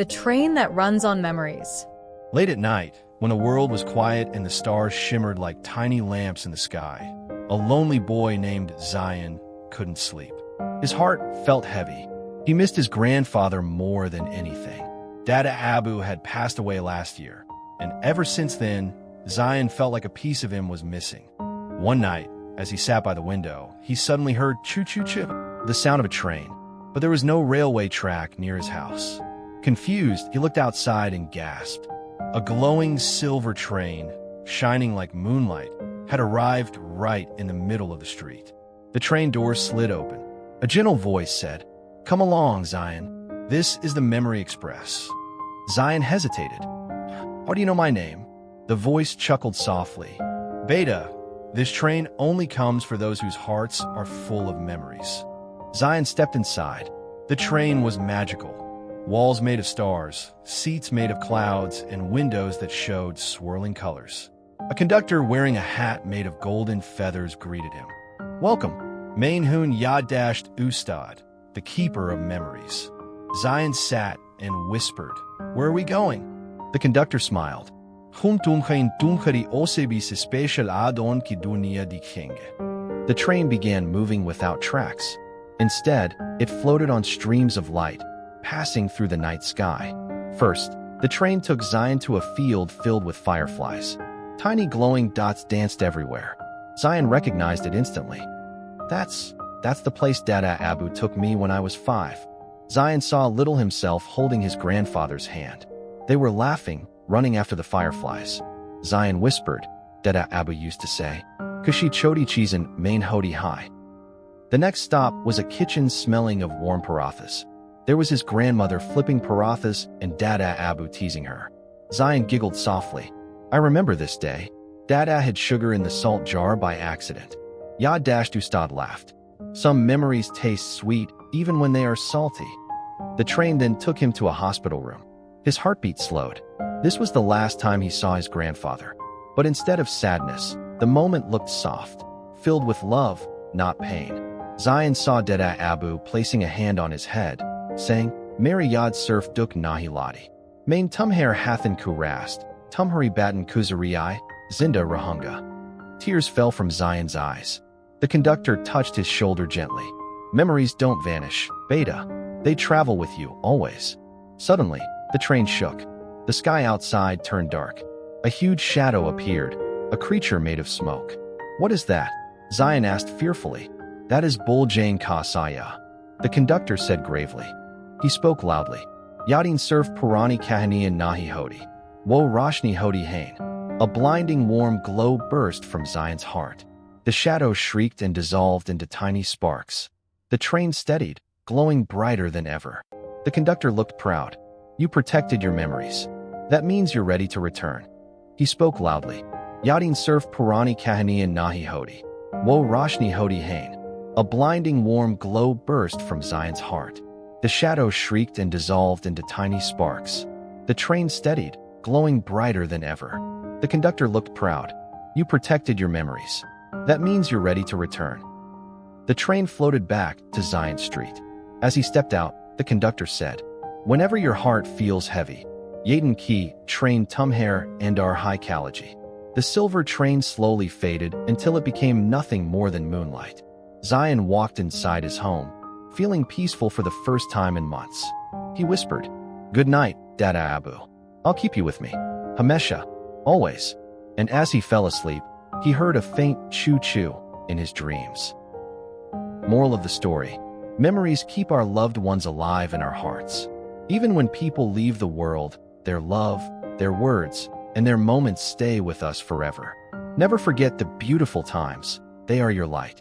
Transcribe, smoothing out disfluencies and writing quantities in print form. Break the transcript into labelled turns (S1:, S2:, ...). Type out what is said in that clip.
S1: the train that runs on memories.
S2: Late at night, when the world was quiet and the stars shimmered like tiny lamps in the sky, a lonely boy named Zayan couldn't sleep. His heart felt heavy. He missed his grandfather more than anything. Dada Abbu had passed away last year, and ever since then, Zayan felt like a piece of him was missing. One night, as he sat by the window, he suddenly heard choo-choo-choo, the sound of a train, but there was no railway track near his house. Confused, he looked outside and gasped. A glowing silver train, shining like moonlight, had arrived right in the middle of the street. The train doors slid open. A gentle voice said, "Come along, Zayan. This is the Memory Express." Zayan hesitated. "How do you know my name?" The voice chuckled softly. "Beta, this train only comes for those whose hearts are full of memories." Zayan stepped inside. The train was magical. Walls made of stars, seats made of clouds, and windows that showed swirling colors. A conductor wearing a hat made of golden feathers greeted him. "Welcome, Mainhoon Yad Ustad, the keeper of memories." Zayan sat and whispered, "Where are we going?" The conductor smiled. The train began moving without tracks. Instead, it floated on streams of light, passing through the night sky. First, the train took Zayan to a field filled with fireflies. Tiny glowing dots danced everywhere. Zayan recognized it instantly. That's the place Dada Abbu took me when I was 5. Zayan saw little himself holding his grandfather's hand. They were laughing, running after the fireflies. Zayan whispered, Dada Abbu used to say, "Kashi choti cheesin main hodi hai." The next stop was a kitchen smelling of warm parathas. There was his grandmother flipping parathas and Dada Abbu teasing her. Zayan giggled softly. "I remember this day. Dada hid sugar in the salt jar by accident." Yad Ustad laughed. "Some memories taste sweet even when they are salty." The train then took him to a hospital room. His heartbeat slowed. This was the last time he saw his grandfather. But instead of sadness, the moment looked soft, filled with love, not pain. Zayan saw Dada Abbu placing a hand on his head, saying, "Mary Yad Surf Duk Nahi Ladi. Main Tumhair Hathan Kurast, Tumhari Batan Kuzariai, Zinda Rahunga." Tears fell from Zayan's eyes. The conductor touched his shoulder gently. "Memories don't vanish, Beta. They travel with you, always." Suddenly, the train shook. The sky outside turned dark. A huge shadow appeared, a creature made of smoke. "What is that?" Zayan asked fearfully. "That is Bul Jain Ka Saya," the conductor said gravely. He spoke loudly. "Yadin Surf Purani Kahaniyan Nahi Hodi. Wo Roshni Hodi Hain." A blinding warm glow burst from Zayan's heart. The shadow shrieked and dissolved into tiny sparks. The train steadied, glowing brighter than ever. The conductor looked proud. "You protected your memories. That means you're ready to return." He spoke loudly. "Yadin Surf Purani Kahaniyan Nahi Hodi. Wo Roshni Hodi Hain." A blinding warm glow burst from Zayan's heart. The shadow shrieked and dissolved into tiny sparks. The train steadied, glowing brighter than ever. The conductor looked proud. "You protected your memories. That means you're ready to return." The train floated back to Zayan Street. As he stepped out, the conductor said, "Whenever your heart feels heavy, Yaden Ki, train Tumhair and our high Kalaji." The silver train slowly faded until it became nothing more than moonlight. Zayan walked inside his home, feeling peaceful for the first time in months. He whispered, "Good night, Dada Abbu. I'll keep you with me. Hamesha, always." And as he fell asleep, he heard a faint choo-choo in his dreams. Moral of the story: memories keep our loved ones alive in our hearts. Even when people leave the world, their love, their words, and their moments stay with us forever. Never forget the beautiful times. They are your light.